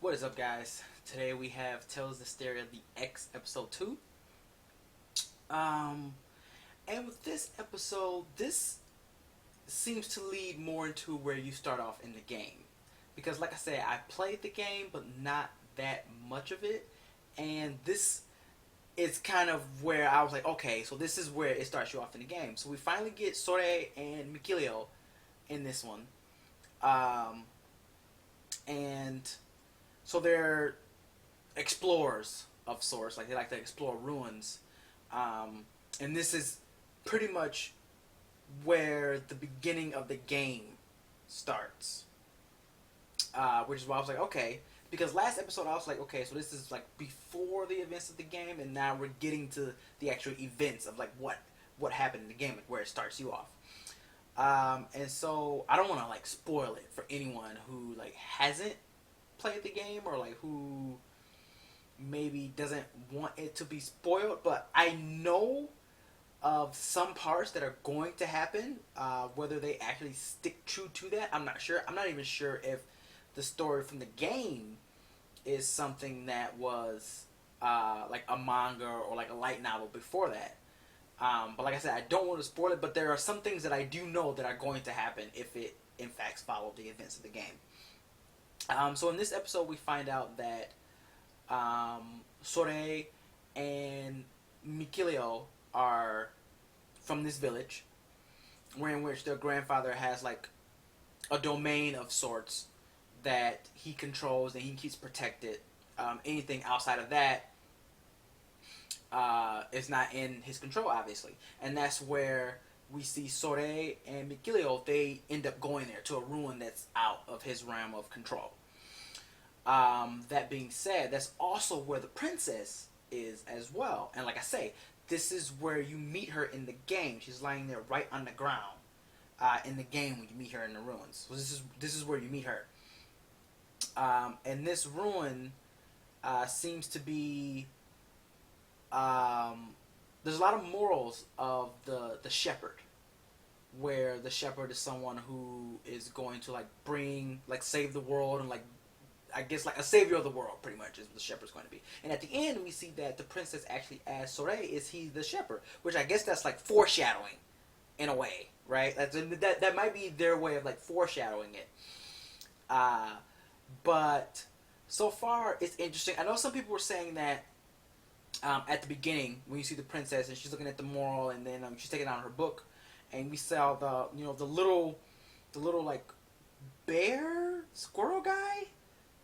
What is up, guys? Today we have Tales of Hysteria, the X episode 2. Um, and with this episode, this seems to lead more into where you start off in the game. Because, like I said, I played the game, but not that much of it. And this is kind of where I was like, okay, so this is where it starts you off in the game. So we finally get Sore and Mikilio in this one. Um, and so they're explorers of sorts. Like they like to explore ruins, and this is pretty much where the beginning of the game starts. Which is why I was like, okay, because last episode I was like, okay, so this is like before the events of the game, and now we're getting to the actual events of like what happened in the game, like where it starts you off. And so I don't want to like spoil it for anyone who like hasn't played the game or like who maybe doesn't want it to be spoiled, but I know of some parts that are going to happen. Whether they actually stick true to that, I'm not sure. I'm not even sure if the story from the game is something that was like a manga or like a light novel before that. But like I said, I don't want to spoil it, but there are some things that I do know that are going to happen if it in fact followed the events of the game. So in this episode, we find out that Sore and Mikilio are from this village, where in which their grandfather has like a domain of sorts that he controls and he keeps protected. Anything outside of that is not in his control, obviously, and that's where we see Sore and Mikilio. They end up going there to a ruin that's out of his realm of control. That being said, that's also where the princess is as well. And like I say, this is where you meet her in the game. She's lying there right on the ground in the game when you meet her in the ruins. So this is where you meet her. And this ruin seems to be there's a lot of morals of the shepherd, where the shepherd is someone who is going to like save the world and like I guess like a savior of the world, pretty much, is what the shepherd's going to be. And at the end, we see that the princess actually asks Sore, is he the shepherd? Which I guess that's like foreshadowing, in a way, right? That might be their way of like foreshadowing it. But so far, it's interesting. I know some people were saying that at the beginning, when you see the princess and she's looking at the moral, and then she's taking out her book, and we saw the little like bear squirrel guy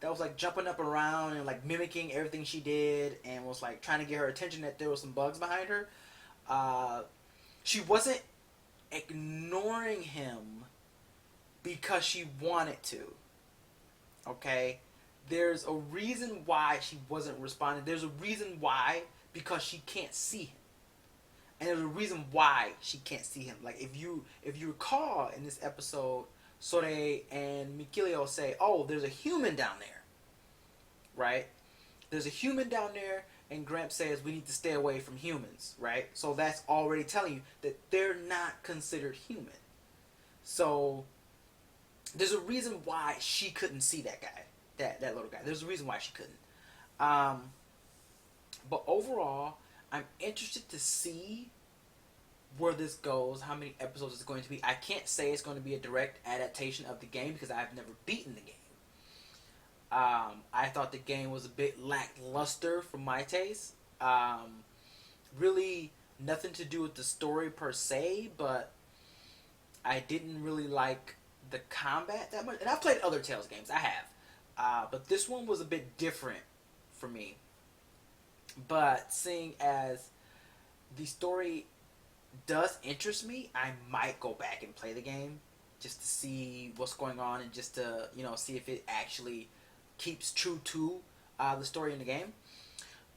that was like jumping up around and like mimicking everything she did and was like trying to get her attention that there was some bugs behind her. She wasn't ignoring him because she wanted to. Okay? There's a reason why she wasn't responding. There's a reason why, because she can't see him. And there's a reason why she can't see him. Like if you recall in this episode, Sore and Mikilio say, "Oh, there's a human down there." Right? There's a human down there, and Gramp says we need to stay away from humans, right? So that's already telling you that they're not considered human. So there's a reason why she couldn't see that guy, that little guy. There's a reason why she couldn't. But overall, I'm interested to see where this goes, how many episodes it's going to be. I can't say it's going to be a direct adaptation of the game because I've never beaten the game. I thought the game was a bit lackluster for my taste. Really nothing to do with the story per se, but I didn't really like the combat that much. And I've played other Tales games, I have. But this one was a bit different for me. But seeing as the story does interest me, I might go back and play the game just to see what's going on and just to see if it actually keeps true to the story in the game.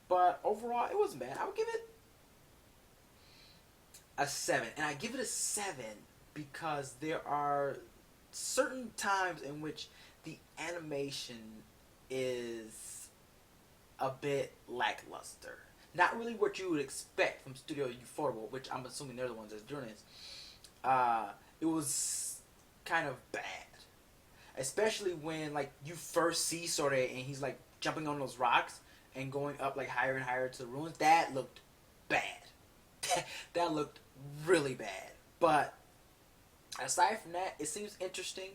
But overall, it wasn't bad. I would give it a 7, and I give it a 7 because there are certain times in which the animation is a bit lackluster. Not really what you would expect from Studio Ufotable, which I'm assuming they're the ones that's doing this. It was kind of bad. especially when like you first see Sora and he's like jumping on those rocks and going up like higher and higher to the ruins. That looked bad. That looked really bad. But aside from that, it seems interesting.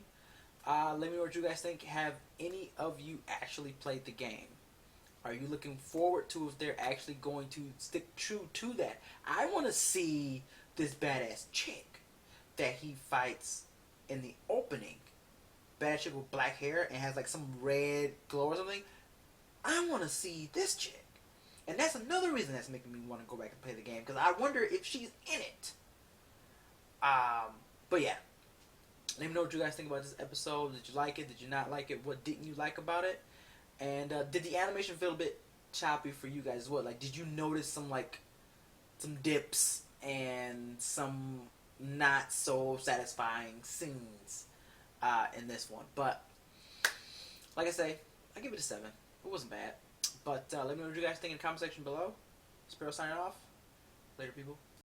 Let me know what you guys think. Have any of you actually played the game? Are you looking forward to if they're actually going to stick true to that? I want to see this badass chick that he fights in the opening. Badass chick with black hair and has like some red glow or something. I want to see this chick. And that's another reason that's making me want to go back and play the game. Because I wonder if she's in it. But yeah. Let me know what you guys think about this episode. Did you like it? Did you not like it? What didn't you like about it? And did the animation feel a bit choppy for you guys as well? Like, did you notice some dips and some not so satisfying scenes in this one? But like I say, I give it a 7. It wasn't bad. But let me know what you guys think in the comment section below. Sparrow signing off. Later, people.